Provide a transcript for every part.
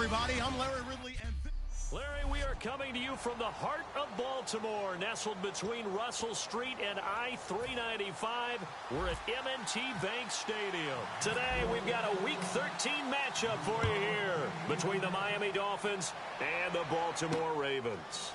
everybody. I'm Larry Ridley. Larry, we are coming to you from the heart of Baltimore, nestled between Russell Street and I-395. We're at M&T Bank Stadium. Today, we've got a Week 13 matchup for you here between the Miami Dolphins and the Baltimore Ravens.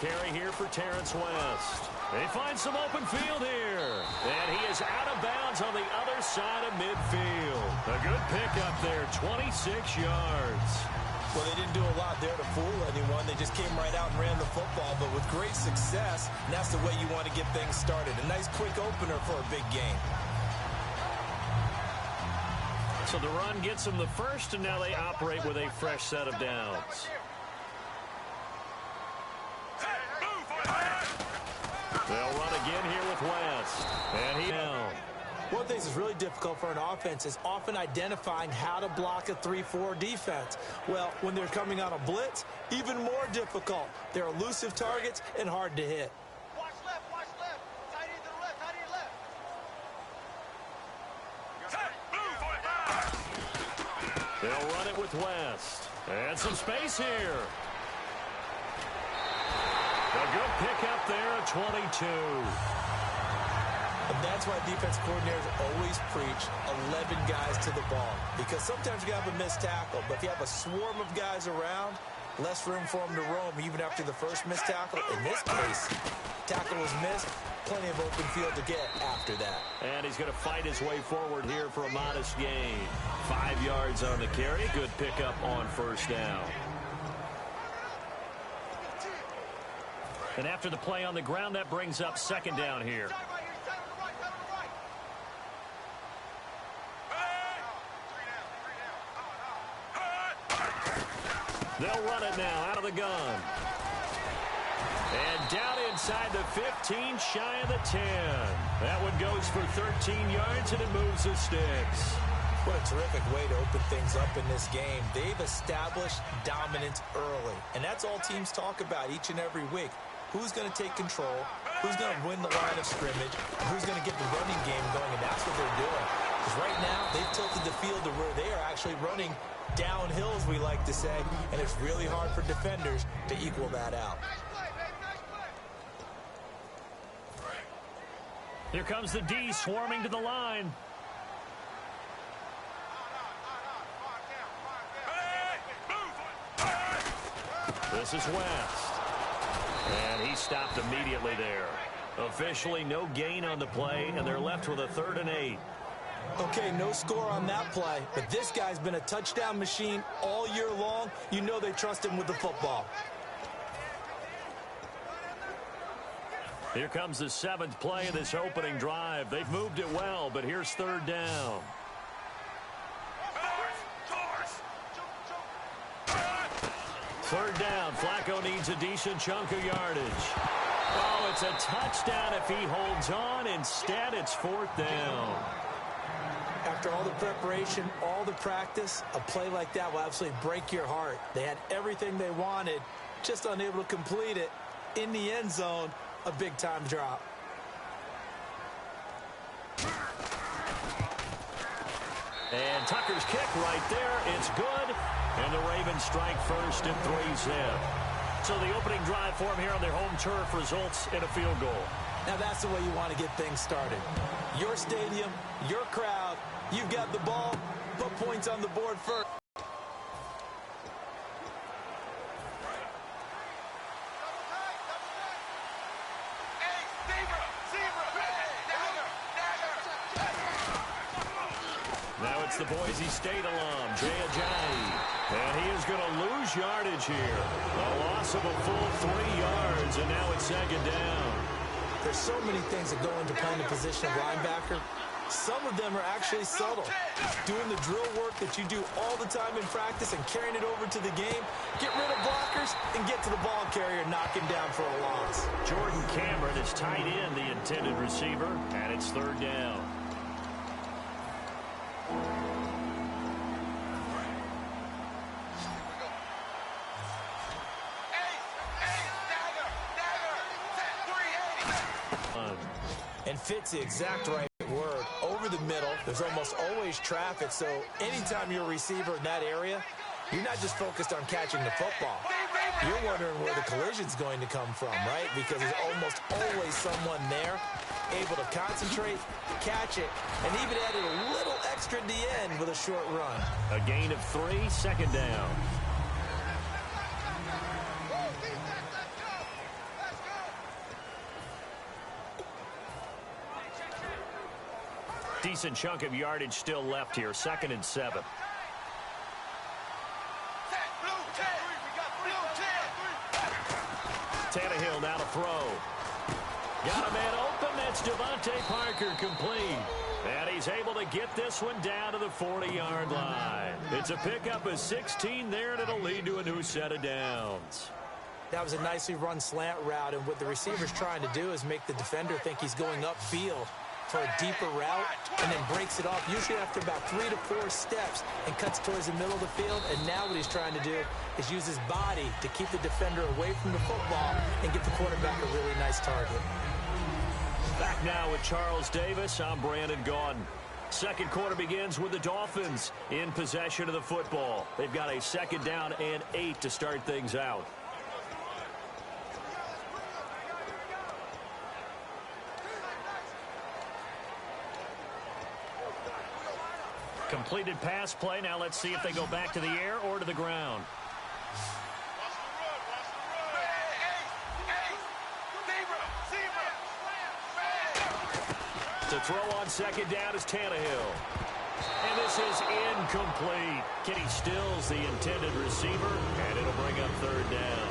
Carry here for Terrence West. They find some open field here. And he is out of bounds on the other side of midfield. A good pickup there, 26 yards. Well, they didn't do a lot there to fool anyone. They just came right out and ran the football, but with great success, and that's the way you want to get things started. A nice quick opener for a big game. So the run gets them the first, and now they operate with a fresh set of downs. They'll run again here with West. And he down. One thing that's really difficult for an offense is often identifying how to block a 3-4 defense. Well, when they're coming on a blitz, even more difficult. They're elusive targets and hard to hit. Watch left, watch left. Tight end to the left, tight end left. They'll run it with West. And some space here. A good pickup there at 22. And that's why defense coordinators always preach 11 guys to the ball. Because sometimes you have a missed tackle, but if you have a swarm of guys around, less room for them to roam even after the first missed tackle. In this case, tackle was missed, plenty of open field to get after that. And he's going to fight his way forward here for a modest gain. 5 yards on the carry. Good pickup on first down. And after the play on the ground, that brings up second down here. They'll run it now out of the gun. And down inside the 15, shy of the 10. That one goes for 13 yards, and it moves the sticks. What a terrific way to open things up in this game. They've established dominance early, and that's all teams talk about each and every week. Who's going to take control, who's going to win the line of scrimmage, and who's going to get the running game going, and that's what they're doing. Because right now, they've tilted the field to where they are actually running downhill, as we like to say, and it's really hard for defenders to equal that out. Here comes the D swarming to the line. This is West. And he stopped immediately there. Officially no gain on the play, and they're left with a 3rd and 8. Okay, no score on that play, but this guy's been a touchdown machine all year long. You know they trust him with the football. Here comes the 7th play of this opening drive. They've moved it well, but here's 3rd down. Third down. Flacco needs a decent chunk of yardage. Oh, it's a touchdown if he holds on. Instead, it's 4th down. After all the preparation, all the practice, a play like that will absolutely break your heart. They had everything they wanted, just unable to complete it. In the end zone, a big-time drop. And Tucker's kick right there. It's good. And the Ravens strike first and 3-zip. So the opening drive for them here on their home turf results in a field goal. Now that's the way you want to get things started. Your stadium, your crowd, you've got the ball, put points on the board first. Now it's the Boise State alum, Jay Ajayi. And he is going to lose yardage here. A loss of a full 3 yards, and now it's second down. There's so many things that go into playing the position of linebacker. Some of them are actually subtle. Doing the drill work that you do all the time in practice and carrying it over to the game. Get rid of blockers and get to the ball carrier and knock him down for a loss. Jordan Cameron is tight end, the intended receiver, and it's third down. And fit's the exact right word. Over the middle, there's almost always traffic, so anytime you're a receiver in that area, you're not just focused on catching the football. You're wondering where the collision's going to come from, right? Because there's almost always someone there able to concentrate, catch it, and even added a little extra at the end with a short run. A gain of 3, second down. Decent chunk of yardage still left here, 2nd and 7. Tannehill now to throw. Got a man open. That's Devontae Parker, complete. And he's able to get this one down to the 40-yard line. It's a pickup of 16 there, and it'll lead to a new set of downs. That was a nicely run slant route, and what the receiver's trying to do is make the defender think he's going upfield for a deeper route, and then breaks it off, usually after about 3 to 4 steps, and cuts towards the middle of the field. And now what he's trying to do is use his body to keep the defender away from the football and give the quarterback a really nice target. Back now with Charles Davis. I'm Brandon Gaudin. Second quarter begins with the Dolphins in possession of the football. They've got a 2nd down and 8 to start things out. Completed pass play. Now let's see if they go back to the air or to the ground. To throw on 2nd down is Tannehill. And this is incomplete. Kenny Stills, the intended receiver, and it'll bring up 3rd down.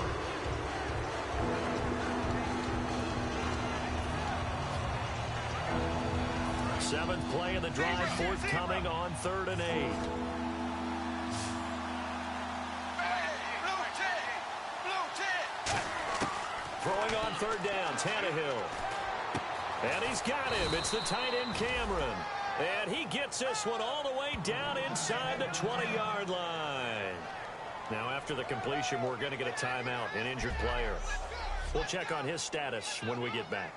Seventh play of the drive, forthcoming on 3rd and 8. Throwing on 3rd down, Tannehill. And he's got him. It's the tight end, Cameron. And he gets this one all the way down inside the 20-yard line. Now, after the completion, we're going to get a timeout, an injured player. We'll check on his status when we get back.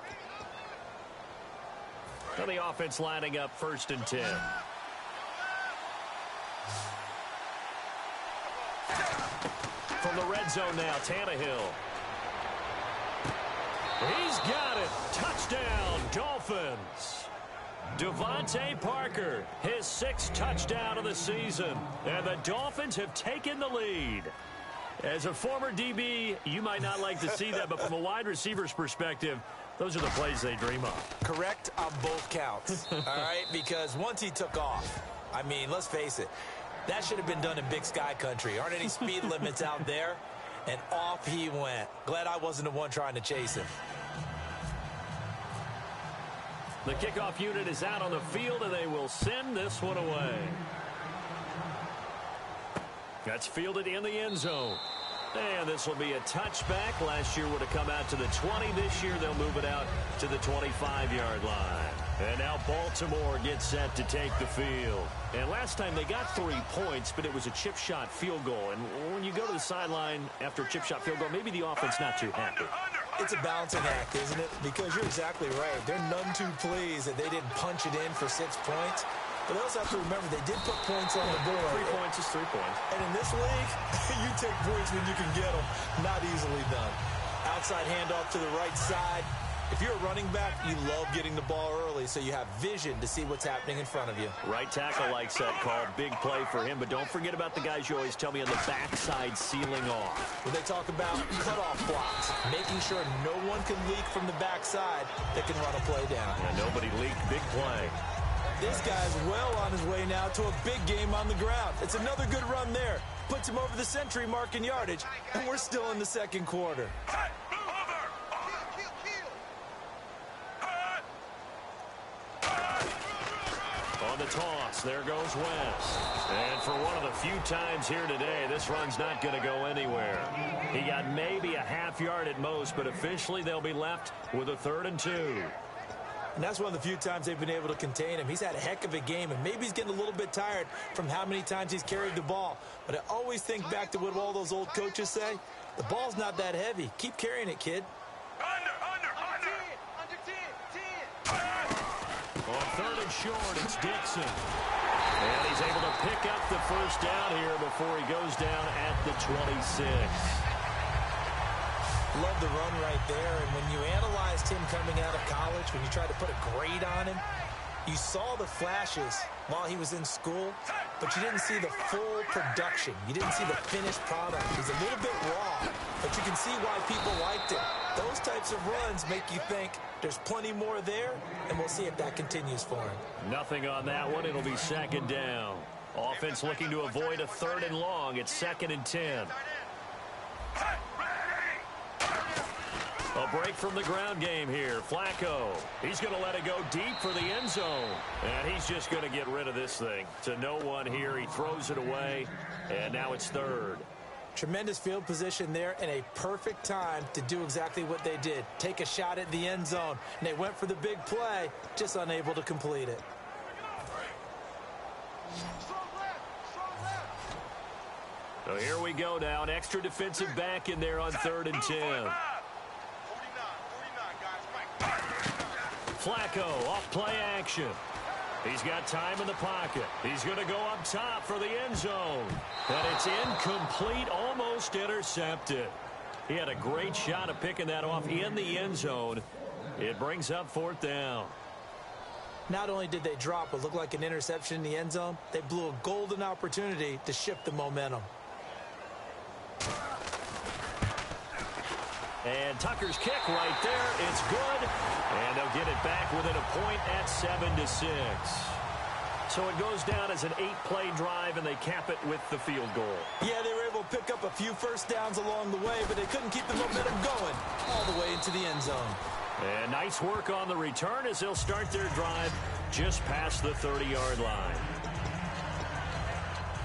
So the offense lining up 1st and 10. From the red zone now, Tannehill. He's got it. Touchdown, Dolphins. Devontae Parker, his 6th touchdown of the season. And the Dolphins have taken the lead. As a former DB, you might not like to see that, but from a wide receiver's perspective, those are the plays they dream of. Correct on both counts, all right? Because once he took off, I mean, let's face it, that should have been done in Big Sky country. Aren't any speed limits out there? And off he went. Glad I wasn't the one trying to chase him. The kickoff unit is out on the field, and they will send this one away. That's fielded in the end zone. And this will be a touchback. Last year would have come out to the 20. This year they'll move it out to the 25-yard line. And now Baltimore gets set to take the field. And last time they got 3 points, but it was a chip shot field goal. And when you go to the sideline after a chip shot field goal, maybe the offense not too happy. It's a balancing act, isn't it? Because you're exactly right. They're none too pleased that they didn't punch it in for 6 points. But they also have to remember they did put points on the board. 3 points is 3 points. And in this league, you take points when you can get them. Not easily done. Outside handoff to the right side. If you're a running back, you love getting the ball early so you have vision to see what's happening in front of you. Right tackle likes that call. Big play for him. But don't forget about the guys you always tell me on the backside sealing off. When they talk about cutoff blocks, making sure no one can leak from the backside that can run a play down. Yeah, nobody leaked. Big play. This guy's well on his way now to a big game on the ground. It's another good run there. Puts him over the century mark in yardage, and we're still in the 2nd quarter. On the toss, there goes West. And for one of the few times here today, this run's not going to go anywhere. He got maybe a half yard at most, but officially they'll be left with a 3rd and 2. And that's one of the few times they've been able to contain him. He's had a heck of a game, and maybe he's getting a little bit tired from how many times he's carried the ball. But I always think back to what all those old coaches say. The ball's not that heavy. Keep carrying it, kid. Under 10, 10. On third and short, it's Dixon. And he's able to pick up the first down here before he goes down at the 26. Love the run right there. And when you analyzed him coming out of college, when you tried to put a grade on him, you saw the flashes while he was in school, but you didn't see the full production. You didn't see the finished product. He's a little bit raw, but you can see why people liked him. Those types of runs make you think there's plenty more there, and we'll see if that continues for him. Nothing on that one. It'll be second down. Offense looking to avoid a third and long. It's 2nd and 10. A break from the ground game here. Flacco. He's going to let it go deep for the end zone. And he's just going to get rid of this thing. To no one here. He throws it away. And now it's third. Tremendous field position there and a perfect time to do exactly what they did. Take a shot at the end zone. And they went for the big play, just unable to complete it. So here we go now. An extra defensive back in there on 3rd and 10. Flacco off play action. He's got time in the pocket. He's going to go up top for the end zone. And it's incomplete, almost intercepted. He had a great shot of picking that off in the end zone. It brings up 4th down. Not only did they drop what looked like an interception in the end zone, they blew a golden opportunity to shift the momentum. And Tucker's kick right there. It's good. And they'll get it back within a point at 7-6. So it goes down as an 8-play drive, and they cap it with the field goal. Yeah, they were able to pick up a few first downs along the way, but they couldn't keep the momentum going all the way into the end zone. And nice work on the return as they'll start their drive just past the 30-yard line.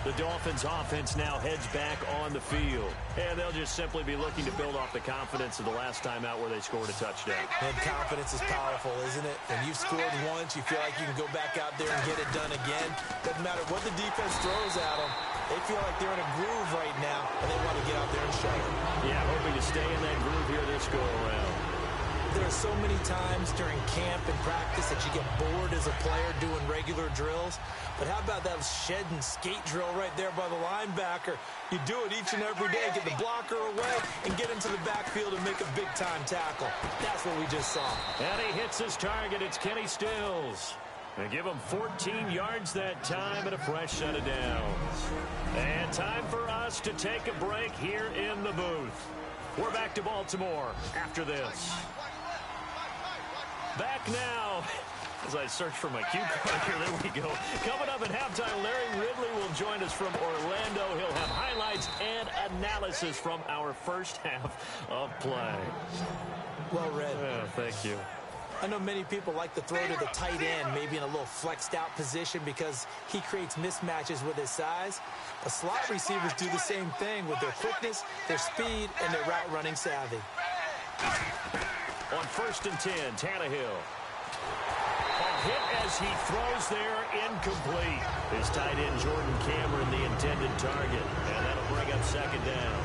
The Dolphins offense now heads back on the field. And they'll just simply be looking to build off the confidence of the last time out where they scored a touchdown. And confidence is powerful, isn't it? When you've scored once, you feel like you can go back out there and get it done again. Doesn't matter what the defense throws at them. They feel like they're in a groove right now, and they want to get out there and show it. Yeah, hoping to stay in that groove here this go-around. There are so many times during camp and practice that you get bored as a player doing regular drills. But how about that shed and skate drill right there by the linebacker? You do it each and every day. Get the blocker away and get into the backfield and make a big-time tackle. That's what we just saw. And he hits his target. It's Kenny Stills. They give him 14 yards that time and a fresh set of downs. And time for us to take a break here in the booth. We're back to Baltimore after this. Back now. As I search for my cue card here, there we go. Coming up at halftime, Larry Ridley will join us from Orlando. He'll have highlights and analysis from our first half of play. Well read. Yeah, thank you. I know many people like to throw to the tight end, maybe in a little flexed out position because he creates mismatches with his size. But slot receivers do the same thing with their quickness, their speed, and their route running savvy. On 1st and 10, Tannehill. A hit as he throws there, incomplete. His tight end, Jordan Cameron, the intended target. And that'll bring up 2nd down.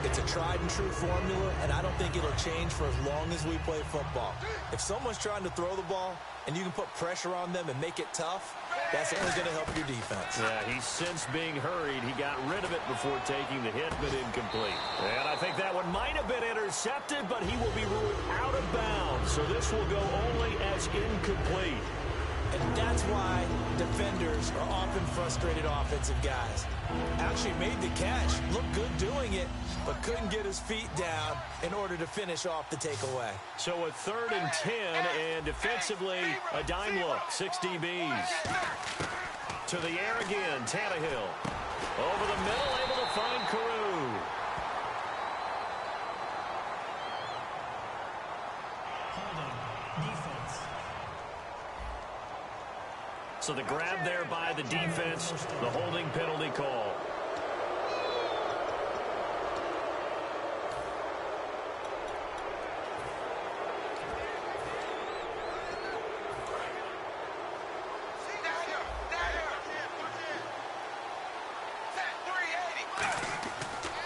It's a tried-and-true formula, and I don't think it'll change for as long as we play football. If someone's trying to throw the ball and you can put pressure on them and make it tough, that's only going to help your defense. Yeah, he's since being hurried. He got rid of it before taking the hit, but incomplete. And I think that one might have been intercepted, but he will be ruled out of bounds. So this will go only as incomplete. And that's why defenders are often frustrated offensive guys. Actually made the catch, looked good doing it, but couldn't get his feet down in order to finish off the takeaway. So a 3rd and 10, and defensively, a dime look, 6 DBs. To the air again, Tannehill. Over the middle, able to find Carew. So the grab there by the defense, the holding penalty call.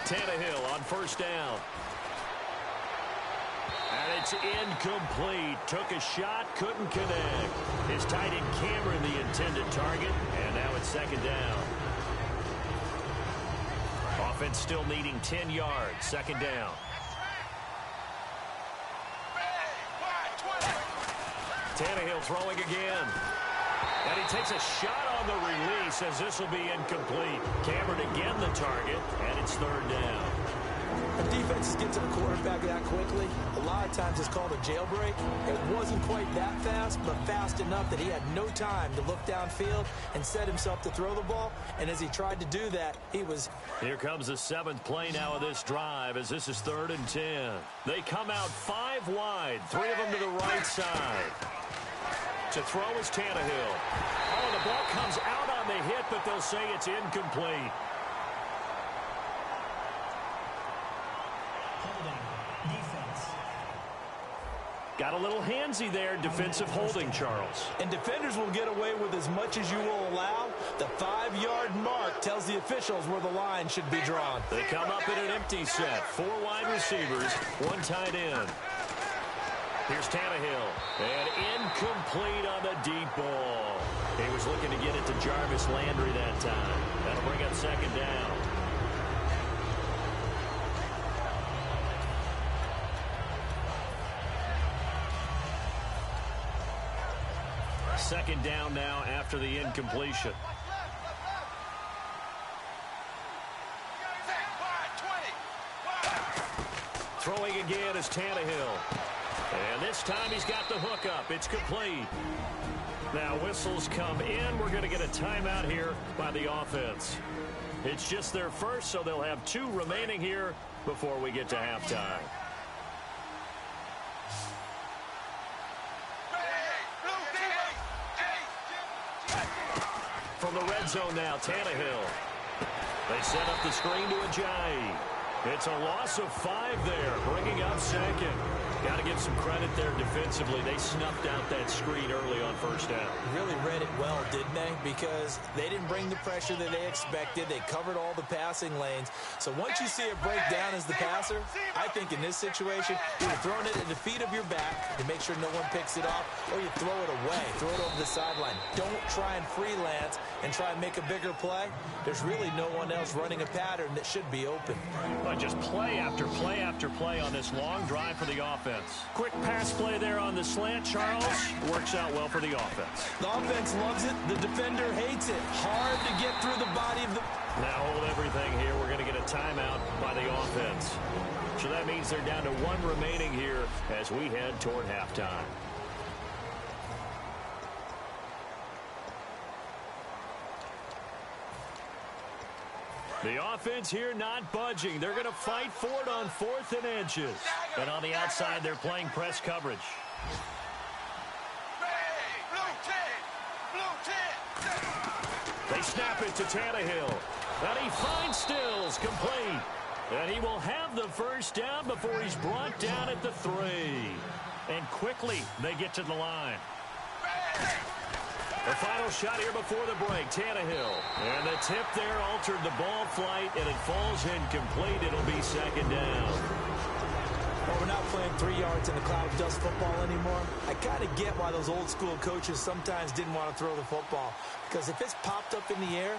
Tannehill on 1st down. And they It's incomplete. Took a shot, couldn't connect. His tight end Cameron the intended target, and now it's second down. Offense still needing 10 yards. Second down. Tannehill throwing again. And he takes a shot on the release as this will be incomplete. Cameron again the target, and it's third down. When defenses get to the quarterback that quickly, a lot of times it's called a jailbreak. It wasn't quite that fast, but fast enough that he had no time to look downfield and set himself to throw the ball. And as he tried to do that, he was... Here comes the seventh play now of this drive as this is 3rd and 10. They come out 5 wide, 3 of them to the right side. To throw is Tannehill. Oh, the ball comes out on the hit, but they'll say it's incomplete. Got a little handsy there, defensive holding, Charles. And defenders will get away with as much as you will allow. The 5-yard mark tells the officials where the line should be drawn. They come up in an empty set. 4 wide receivers, 1 tight end. Here's Tannehill. And incomplete on the deep ball. He was looking to get it to Jarvis Landry that time. That'll bring up second down. Second down now after the incompletion. Throwing again is Tannehill. And this time he's got the hook up. It's complete. Now whistles come in. We're going to get a timeout here by the offense. It's just their first, so they'll have 2 remaining here before we get to halftime. From the red zone now, Tannehill. They set up the screen to Ajayi. It's a loss of 5 there, bringing up second. Got to give some credit there defensively. They snuffed out that screen early on first down. Really read it well, didn't they? Because they didn't bring the pressure that they expected. They covered all the passing lanes. So once you see it break down as the passer, I think in this situation, you're throwing it at the feet of your back to make sure no one picks it off, or you throw it away, throw it over the sideline. Don't try and freelance and try and make a bigger play. There's really no one else running a pattern that should be open. But just play after play after play on this long drive for the offense. Quick pass play there on the slant, Charles. Works out well for the offense. The offense loves it. The defender hates it. Hard to get through the body of the... Now hold everything here. We're going to get a timeout by the offense. So that means they're down to 1 remaining here as we head toward halftime. The offense here not budging. They're going to fight for it on 4th and inches. And on the outside, they're playing press coverage. They snap it to Tannehill. And he finds Stills, complete. And he will have the first down before he's brought down at the 3. And quickly, they get to the line. The final shot here before the break, Tannehill. And the tip there altered the ball flight, and it falls incomplete. It'll be second down. Well, we're not playing 3 yards in a cloud of dust football anymore. I kind of get why those old school coaches sometimes didn't want to throw the football. Because if it's popped up in the air,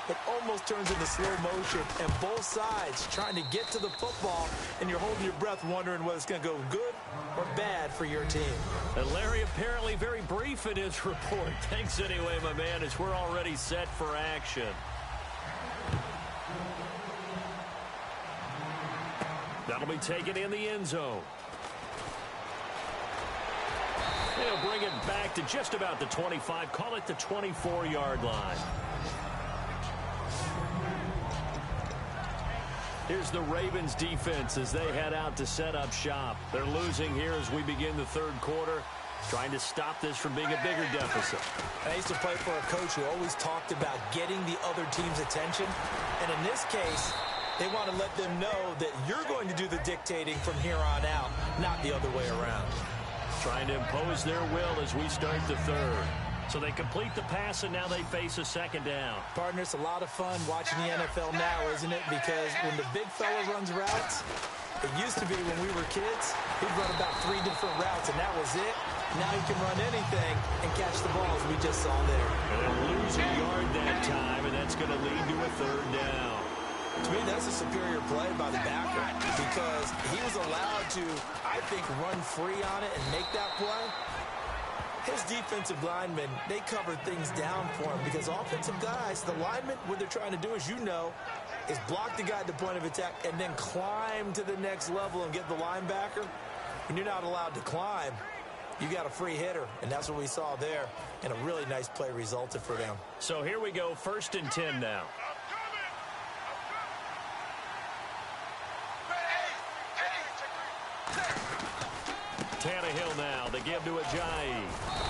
it almost turns into slow motion, and both sides trying to get to the football, and you're holding your breath wondering whether it's going to go good or bad for your team. And Larry apparently very brief in his report. Thanks anyway, my man, as we're already set for action. That'll be taken in the end zone. They'll bring it back to just about the 25, call it the 24-yard line. Here's the Ravens defense as they head out to set up shop. They're losing here as we begin the 3rd quarter, trying to stop this from being a bigger deficit. I used to play for a coach who always talked about getting the other team's attention. And in this case, they want to let them know that you're going to do the dictating from here on out, not the other way around. Trying to impose their will as we start the 3rd. So they complete the pass, and now they face a second down. Partner, it's a lot of fun watching the NFL now, isn't it? Because when the big fella runs routes, It used to be when we were kids, he'd run about 3 different routes, and that was it. Now he can run anything and catch the ball, as we just saw there. And they'll lose a yard that time, and that's going to lead to a third down. To me, that's a superior play by the backer because he was allowed to, I think, run free on it and make that play. His defensive linemen, they covered things down for him because offensive guys, the linemen, what they're trying to do, as you know, is block the guy at the point of attack and then climb to the next level and get the linebacker. When you're not allowed to climb, you got a free hitter, and that's what we saw there, and a really nice play resulted for them. So here we go, 1st and 10 now. Tannehill now, they give to Ajayi.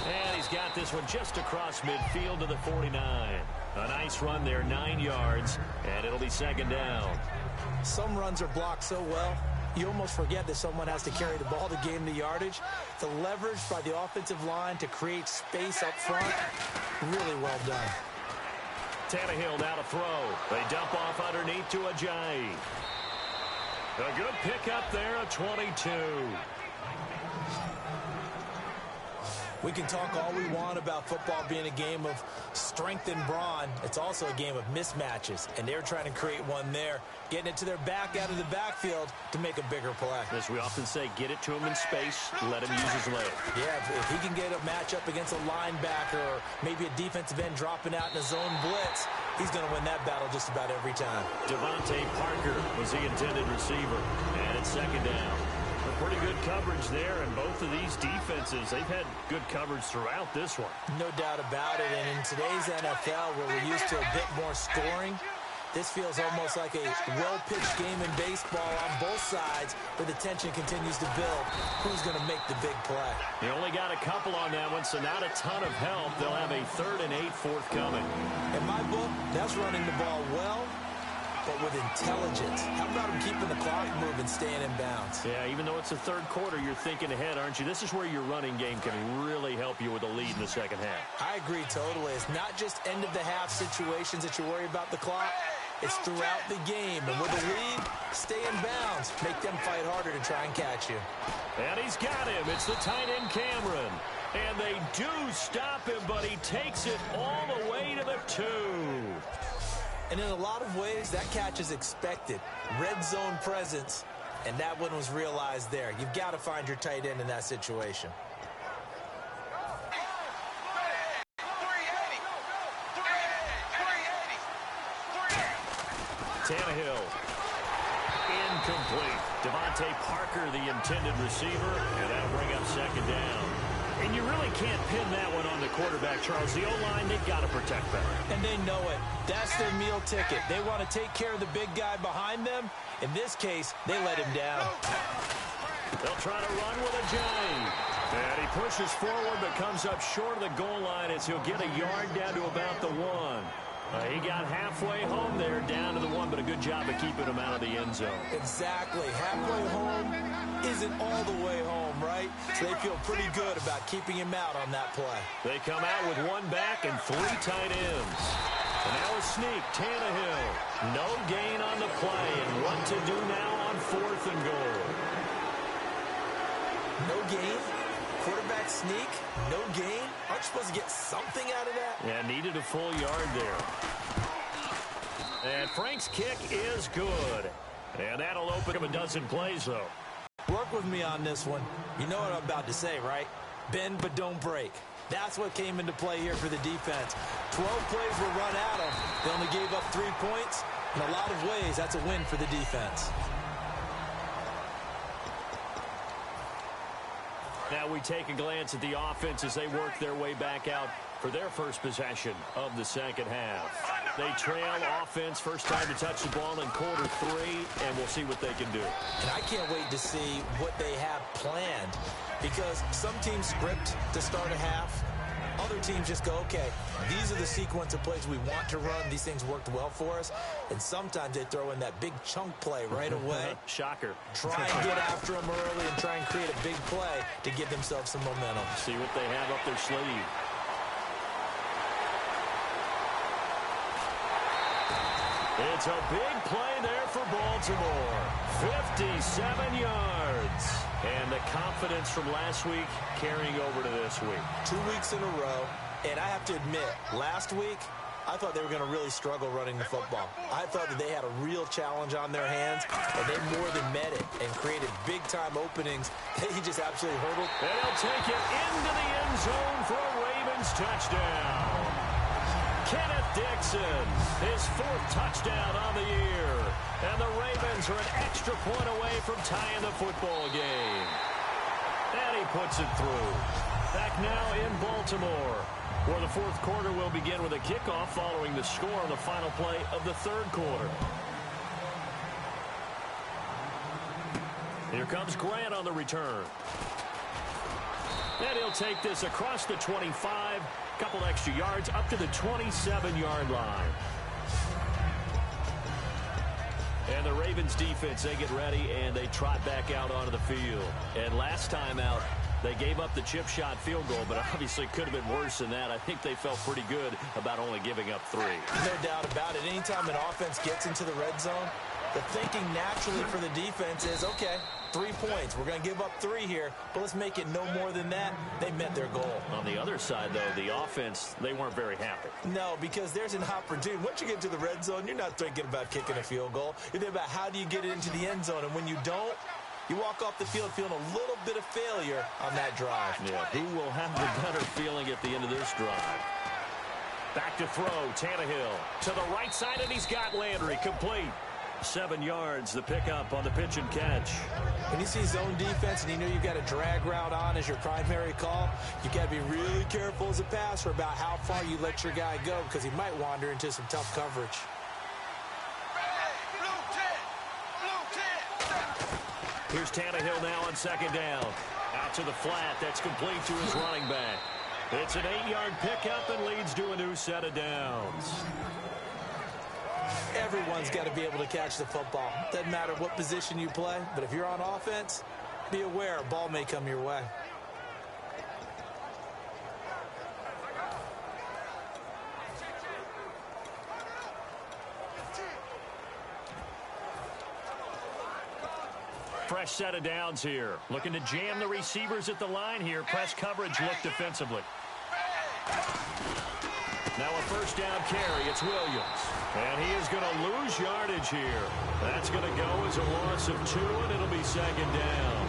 And he's got this one just across midfield to the 49. A nice run there, 9 yards, and it'll be 2nd down. Some runs are blocked so well, you almost forget that someone has to carry the ball to gain the yardage. The leverage by the offensive line to create space up front, really well done. Tannehill now to throw. They dump off underneath to Ajayi. A good pickup there, a 22. We can talk all we want about football being a game of strength and brawn. It's also a game of mismatches, and they're trying to create one there, getting it to their back out of the backfield to make a bigger play. As we often say, get it to him in space, let him use his leg. Yeah, if he can get a matchup against a linebacker or maybe a defensive end dropping out in a zone blitz, he's going to win that battle just about every time. Devontae Parker was the intended receiver, and it's 2nd down. Pretty good coverage there, and both of these defenses, they've had good coverage throughout this one. No doubt about it, and in today's NFL, where we're used to a bit more scoring, this feels almost like a well-pitched game in baseball on both sides, where the tension continues to build. Who's going to make the big play? They only got a couple on that one, so not a ton of help. They'll have a 3rd and 8 forthcoming. In my book, that's running the ball well, but with intelligence. How about him keeping the clock moving, staying in bounds? Yeah, even though it's the 3rd quarter, you're thinking ahead, aren't you? This is where your running game can really help you with a lead in the 2nd half. I agree totally. It's not just end-of-the-half situations that you worry about the clock. It's throughout the game. And with a lead, stay in bounds. Make them fight harder to try and catch you. And he's got him. It's the tight end, Cameron. And they do stop him, but he takes it all the way to the 2. And in a lot of ways, that catch is expected. Red zone presence, and that one was realized there. You've got to find your tight end in that situation. Tannehill. Incomplete. Devontae Parker, the intended receiver, and that'll bring up 2nd down. And you really can't pin that one on the quarterback, Charles. The O-line, they've got to protect that. And they know it. That's their meal ticket. They want to take care of the big guy behind them. In this case, they let him down. They'll try to run with Ajayi. And he pushes forward but comes up short of the goal line as he'll get a yard down to about the 1. He got halfway home there, down to the 1, but a good job of keeping him out of the end zone. Exactly. Halfway home isn't all the way home, right? So they feel pretty good about keeping him out on that play. They come out with 1 back and 3 tight ends. And now a sneak, Tannehill. No gain on the play, and what to do now on 4th and goal. No gain? Quarterback sneak? No gain? Aren't you supposed to get something out of that? Yeah, needed a full yard there. And Frank's kick is good. And that'll open him a dozen plays, though. Work with me on this one. You know what I'm about to say, right? Bend but don't break. That's what came into play here for the defense. 12 plays were run at them. They only gave up 3 points. In a lot of ways, that's a win for the defense. Now we take a glance at the offense as they work their way back out for their first possession of the 2nd half. They trail offense, first time to touch the ball in quarter 3, and we'll see what they can do. And I can't wait to see what they have planned, because some teams script to start a half. Other teams just go, okay, these are the sequence of plays we want to run. These things worked well for us. And sometimes they throw in that big chunk play right away. Shocker. Try and get after them early and try and create a big play to give themselves some momentum. See what they have up their sleeve. It's a big play there for Baltimore. 57 yards. And the confidence from last week carrying over to this week. 2 weeks in a row. And I have to admit, last week, I thought they were going to really struggle running the football. I thought that they had a real challenge on their hands, and they more than met it and created big-time openings. They just absolutely hurdled. And he'll take it into the end zone for a Ravens touchdown. Kenneth Dixon, his 4th touchdown on the year. And the Ravens are an extra point away from tying the football game. And he puts it through. Back now in Baltimore, where the 4th quarter will begin with a kickoff following the score on the final play of the 3rd quarter. Here comes Grant on the return. And he'll take this across the 25, couple extra yards up to the 27-yard line. And the Ravens defense, they get ready and they trot back out onto the field. And last time out, they gave up the chip shot field goal, but obviously could have been worse than that. I think they felt pretty good about only giving up 3. No doubt about it. Anytime an offense gets into the red zone, the thinking naturally for the defense is, okay, 3 points. We're going to give up 3 here, but let's make it no more than that. They met their goal. On the other side, though, the offense, they weren't very happy. No, because there's an opportunity. Once you get to the red zone, you're not thinking about kicking a field goal. You're thinking about how do you get it into the end zone, and when you don't, you walk off the field feeling a little bit of failure on that drive. Yeah, who will have the better feeling at the end of this drive? Back to throw, Tannehill to the right side, and he's got Landry complete. 7 yards, the pickup on the pitch and catch. When you see zone defense and you know you've got a drag route on as your primary call, you got to be really careful as a passer about how far you let your guy go because he might wander into some tough coverage. Here's Tannehill now on 2nd down. Out to the flat. That's complete to his running back. It's an 8-yard pickup and leads to a new set of downs. Everyone's got to be able to catch the football. Doesn't matter what position you play, but if you're on offense, be aware a ball may come your way. Fresh set of downs here. Looking to jam the receivers at the line here. Press coverage look defensively. Now a 1st down carry. It's Williams. And he is going to lose yardage here. That's going to go as a loss of 2, and it'll be 2nd down.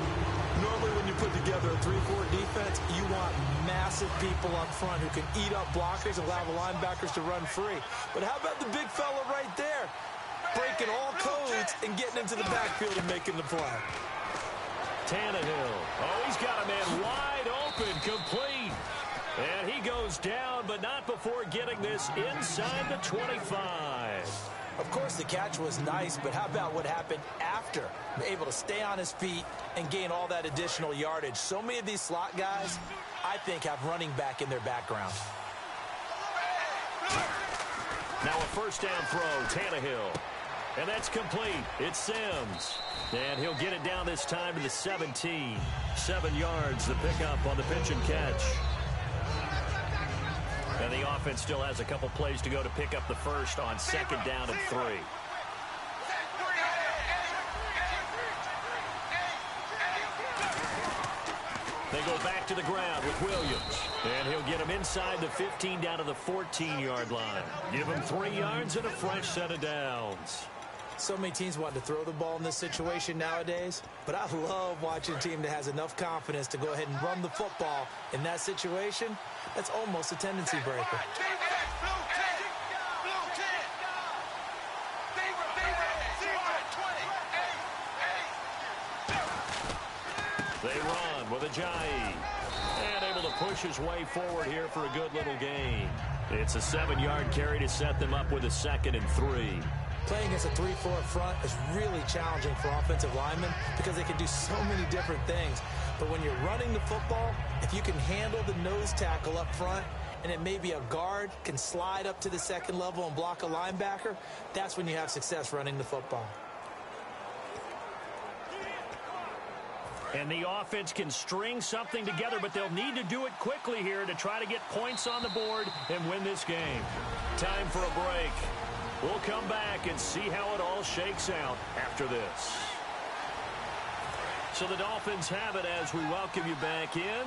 Normally when you put together a 3-4 defense, you want massive people up front who can eat up blockers and allow the linebackers to run free. But how about the big fella right there? Breaking all codes and getting into the backfield and making the play. Tannehill. Oh, he's got a man wide open, complete. And he goes down, but not before getting this inside the 25. Of course, the catch was nice, but how about what happened after? Able to stay on his feet and gain all that additional yardage. So many of these slot guys, I think, have running back in their background. Now a 1st down throw, Tannehill. And that's complete. It's Sims. And he'll get it down this time to the 17. 7 yards, the pickup on the pitch and catch. And the offense still has a couple plays to go to pick up the 1st on 2nd down and 3. They go back to the ground with Williams. And he'll get him inside the 15 down to the 14-yard line. Give him 3 yards and a fresh set of downs. So many teams want to throw the ball in this situation nowadays, but I love watching a team that has enough confidence to go ahead and run the football in that situation. That's almost a tendency breaker. They run with Ajayi. And able to push his way forward here for a good little gain. It's a 7-yard carry to set them up with a 2nd and 3. Playing against a 3-4 front is really challenging for offensive linemen because they can do so many different things. But when you're running the football, if you can handle the nose tackle up front, and it may be a guard can slide up to the 2nd level and block a linebacker, that's when you have success running the football. And the offense can string something together, but they'll need to do it quickly here to try to get points on the board and win this game. Time for a break. We'll come back and see how it all shakes out after this. So the Dolphins have it as we welcome you back in.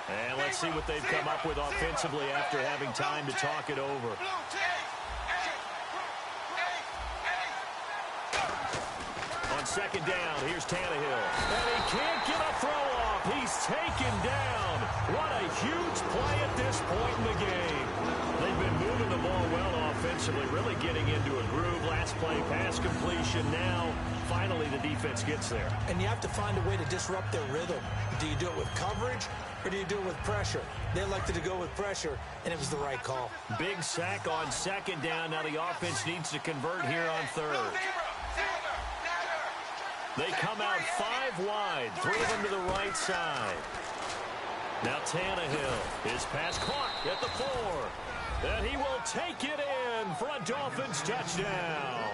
And let's see what they've come up with offensively after having time to talk it over. On second down, here's Tannehill. And he can't get a throw off. He's taken down. What a huge play at this point in the game. They've been moving the ball well offensively, really getting into a groove. Last play, pass completion. Now, finally, the defense gets there. And you have to find a way to disrupt their rhythm. Do you do it with coverage, or do you do it with pressure? They elected to go with pressure, and it was the right call. Big sack on second down. Now the offense needs to convert here on third. They come out 5 wide, 3 of them to the right side. Now Tannehill, his pass caught at the 4. And he will take it in for a Dolphins touchdown.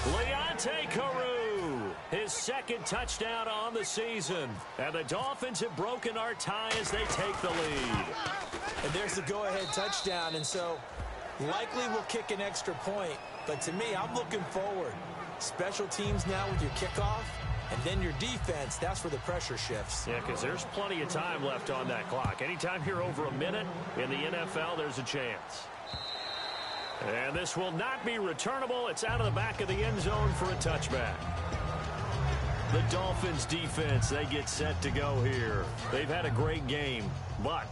Leonte Carroo, his second touchdown on the season. And the Dolphins have broken our tie as they take the lead. And there's the go-ahead touchdown, and so likely we'll kick an extra point. But to me, I'm looking forward. Special teams now with your kickoff, and then your defense, that's where the pressure shifts. Yeah, because there's plenty of time left on that clock. Anytime you're over a minute in the NFL, there's a chance. And this will not be returnable. It's out of the back of the end zone for a touchback. The Dolphins defense, they get set to go here. They've had a great game, but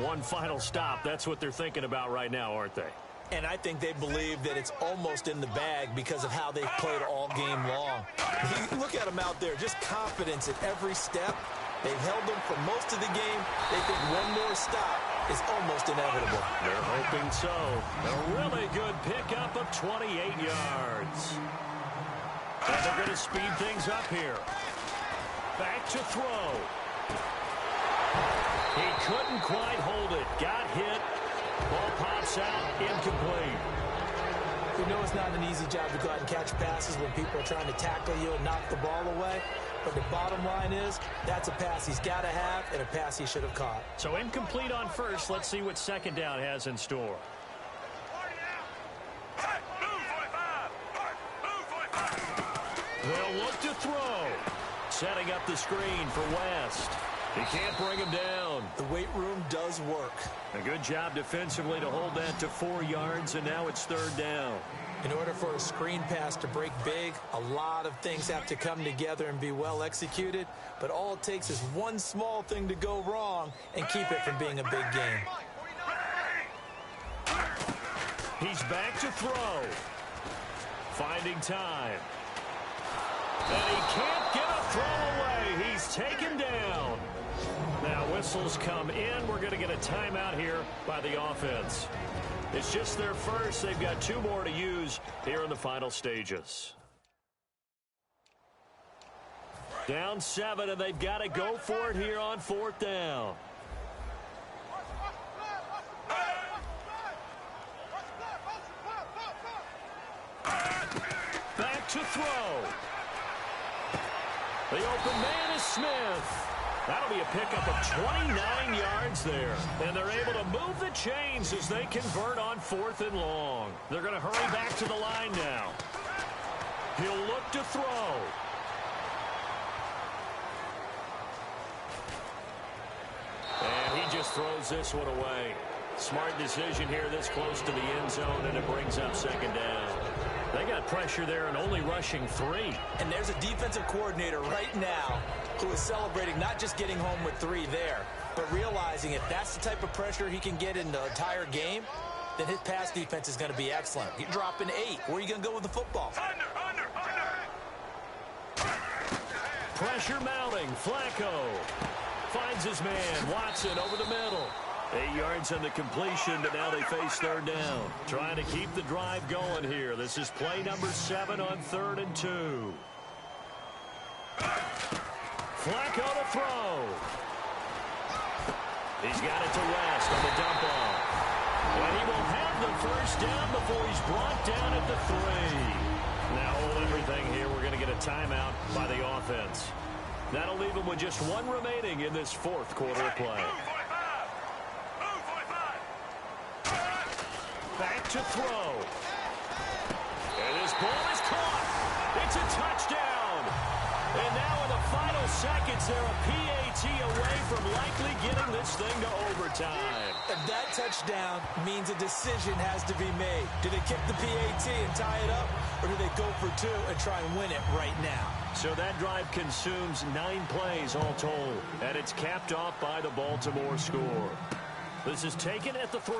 one final stop, that's what they're thinking about right now, aren't they? And I think they believe that it's almost in the bag because of how they've played all game long. Look at them out there, just confidence at every step. They've held them for most of the game. They think one more stop is almost inevitable. They're hoping so. A really good pickup of 28 yards. And they're going to speed things up here. Back to throw. He couldn't quite hold it. Got hit. Ball pops out, incomplete. You know it's not an easy job to go out and catch passes when people are trying to tackle you and knock the ball away. But the bottom line is, that's a pass he's got to have and a pass he should have caught. So incomplete on first. Let's see what second down has in store. They'll look to throw. Setting up the screen for West. He can't bring him down. The weight room does work. A good job defensively to hold that to 4 yards, and now it's third down. In order for a screen pass to break big, a lot of things have to come together and be well executed, but all it takes is one small thing to go wrong and keep it from being a big game. He's back to throw. Finding time. And he can't get a throw away. He's taken down. Now whistles come in. We're going to get a timeout here by the offense. It's just their first. They've got 2 more to use here in the final stages. Down 7, and they've got to go for it here on 4th down. Back to throw. The open man is Smith. That'll be a pickup of 29 yards there. And they're able to move the chains as they convert on 4th and long. They're going to hurry back to the line now. He'll look to throw. And he just throws this one away. Smart decision here this close to the end zone, and it brings up second down. They got pressure there and only rushing 3. And there's a defensive coordinator right now who is celebrating not just getting home with 3 there, but realizing if that's the type of pressure he can get in the entire game, then his pass defense is going to be excellent. You're dropping 8. Where are you going to go with the football? Under. Pressure mounting. Flacco finds his man. Watson over the middle. 8 yards on the completion, but now they face third down. Trying to keep the drive going here. This is play number 7 on 3rd and 2. Flacco to throw. He's got it to West on the dump off. And he will have the first down before he's brought down at the 3. Now hold everything here. We're going to get a timeout by the offense. That'll leave him with just 1 remaining in this 4th quarter of play. Back to throw. ball is caught. It's a touchdown. And now in the final seconds, they're a PAT away from likely getting this thing to overtime. And that touchdown means a decision has to be made. Do they kick the PAT and tie it up, or do they go for two and try and win it right now? So that drive consumes 9 plays all told, and it's capped off by the Baltimore score. This is taken at the 3.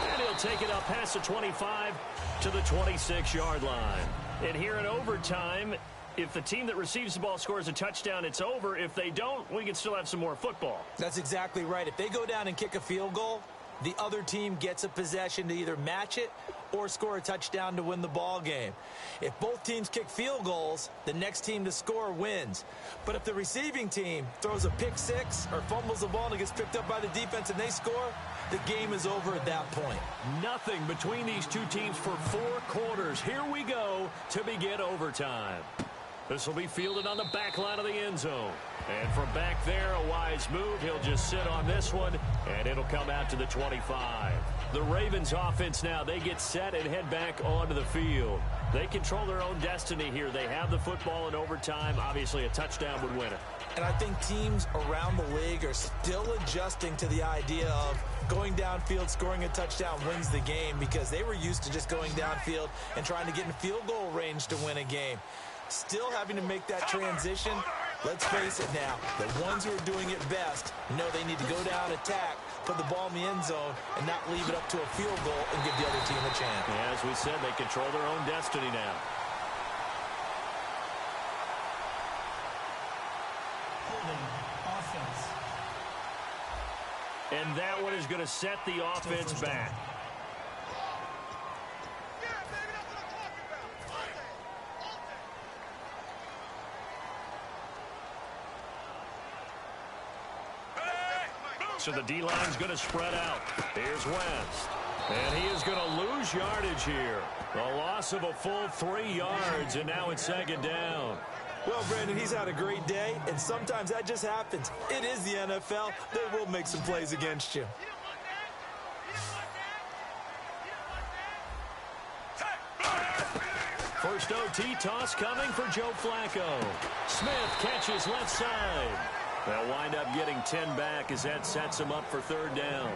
And he'll take it up past the 25 to the 26-yard line. And here in overtime, if the team that receives the ball scores a touchdown, it's over. If they don't, we can still have some more football. That's exactly right. If they go down and kick a field goal, the other team gets a possession to either match it or score a touchdown to win the ball game. If both teams kick field goals, the next team to score wins. But if the receiving team throws a pick six or fumbles the ball and it gets picked up by the defense and they score, the game is over at that point. Nothing between these two teams for 4 quarters. Here we go to begin overtime. This will be fielded on the back line of the end zone. And from back there, a wise move. He'll just sit on this one, and it'll come out to the 25. The Ravens offense now, they get set and head back onto the field. They control their own destiny here. They have the football in overtime. Obviously, a touchdown would win it. And I think teams around the league are still adjusting to the idea of going downfield, scoring a touchdown wins the game, because they were used to just going downfield and trying to get in field goal range to win a game. Still having to make that transition. Let's face it now, the ones who are doing it best know they need to go down, attack, put the ball in the end zone, and not leave it up to a field goal and give the other team a chance. Yeah, as we said, they control their own destiny now. Offense. And that one is going to set the offense back. So the D-line's going to spread out. Here's West. And he is going to lose yardage here. A loss of a full 3 yards, and now it's 2nd down. Well, Brandon, he's had a great day, and sometimes that just happens. It is the NFL. They will make some plays against you. First OT toss coming for Joe Flacco. Smith catches left side. They'll wind up getting 10 back as that sets them up for 3rd down.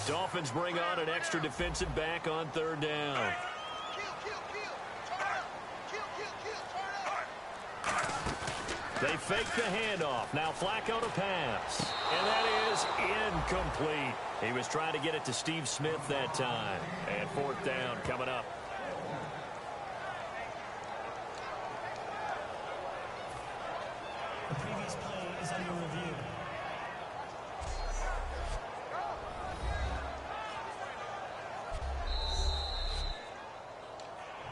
Dolphins bring on an extra defensive back on 3rd down. They fake the handoff. Now Flacco to pass. And that is incomplete. He was trying to get it to Steve Smith that time. And 4th down coming up. The previous play is under review.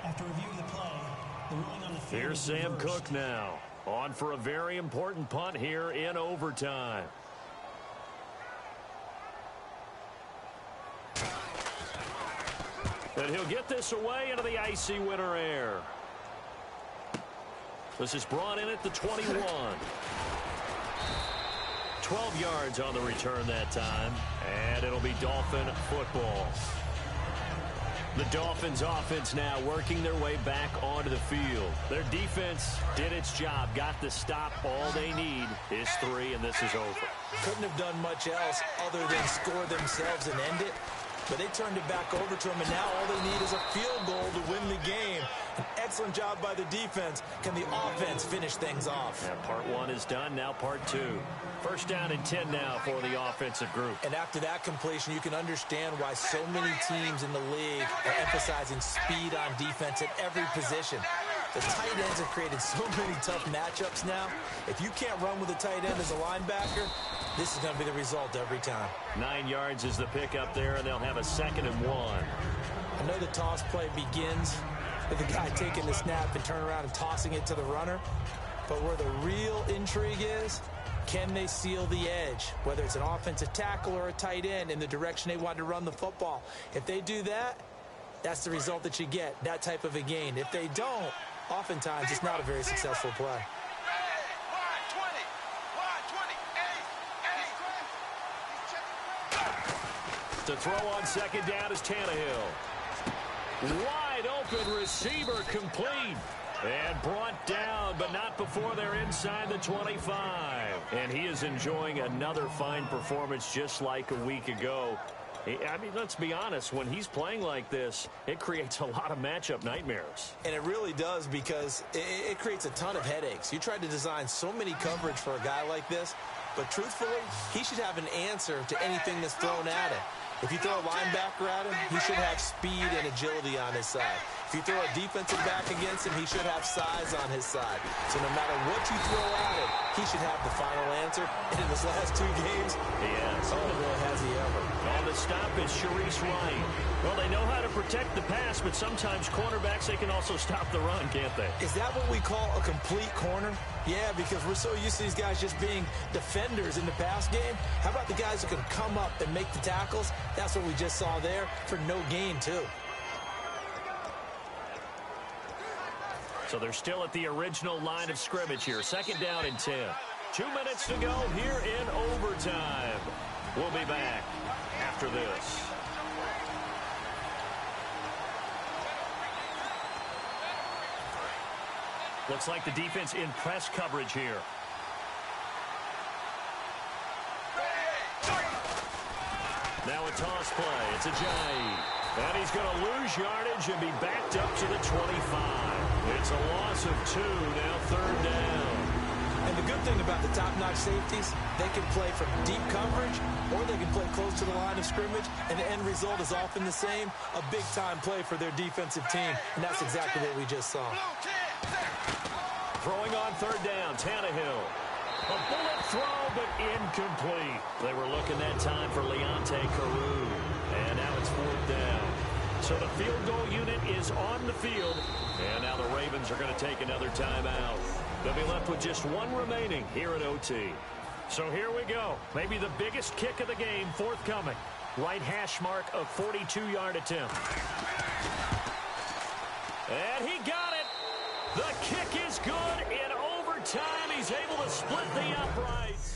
After reviewing the play, the ruling on the field. Here's Sam Cook now. On for a very important punt here in overtime. And he'll get this away into the icy winter air. This is brought in at the 21. 12 yards on the return that time. And it'll be Dolphin football. The Dolphins offense now working their way back onto the field. Their defense did its job, got the stop. All they need is 3, and this is over. Couldn't have done much else other than score themselves and end it. But they turned it back over to them, and now all they need is a field goal to win the game. An excellent job by the defense. Can the offense finish things off? Yeah, part 1 is done, now part 2. 1st down and 10 now for the offensive group. And after that completion, you can understand why so many teams in the league are emphasizing speed on defense at every position. The tight ends have created so many tough matchups now. If you can't run with a tight end as a linebacker, this is going to be the result every time. 9 yards is the pickup there, and they'll have a 2nd and 1. I know the toss play begins with the guy taking the snap and turning around and tossing it to the runner. But where the real intrigue is, can they seal the edge? Whether it's an offensive tackle or a tight end in the direction they want to run the football. If they do that, that's the result that you get, that type of a gain. If they don't, oftentimes it's not a very successful play. To throw on second down is Tannehill. Wide open receiver complete. And brought down, but not before they're inside the 25. And he is enjoying another fine performance just like a week ago. I mean, let's be honest, when he's playing like this, it creates a lot of matchup nightmares. And it really does, because it creates a ton of headaches. You tried to design so many coverage for a guy like this, but truthfully, he should have an answer to anything that's thrown at him. If you throw a linebacker at him, he should have speed and agility on his side. If you throw a defensive back against him, he should have size on his side. So no matter what you throw at him, he should have the final answer. And in his last 2 games, oh boy, has he ever. On the stop is Sharice Ryan. Well, they know how to protect the pass, but sometimes cornerbacks, they can also stop the run, can't they? Is that what we call a complete corner? Yeah, because we're so used to these guys just being defenders in the pass game. How about the guys who can come up and make the tackles? That's what we just saw there for no gain, too. So they're still at the original line of scrimmage here. Second down and 10. 2 minutes to go here in overtime. We'll be back after this. Looks like the defense in press coverage here. Now a toss play. It's Ajayi. And he's going to lose yardage and be backed up to the 25. It's a loss of 2, now third down. And the good thing about the top-notch safeties, they can play from deep coverage or they can play close to the line of scrimmage, and the end result is often the same, a big-time play for their defensive team, and that's exactly what we just saw. Throwing on third down, Tannehill. A bullet throw, but incomplete. They were looking that time for Leonte Carew. And now it's fourth down. So the field goal unit is on the field. And now the Ravens are going to take another timeout. They'll be left with just 1 remaining here at OT. So here we go. Maybe the biggest kick of the game forthcoming. Right hash mark of 42-yard attempt. And he got it. The kick is good in overtime. He's able to split the uprights.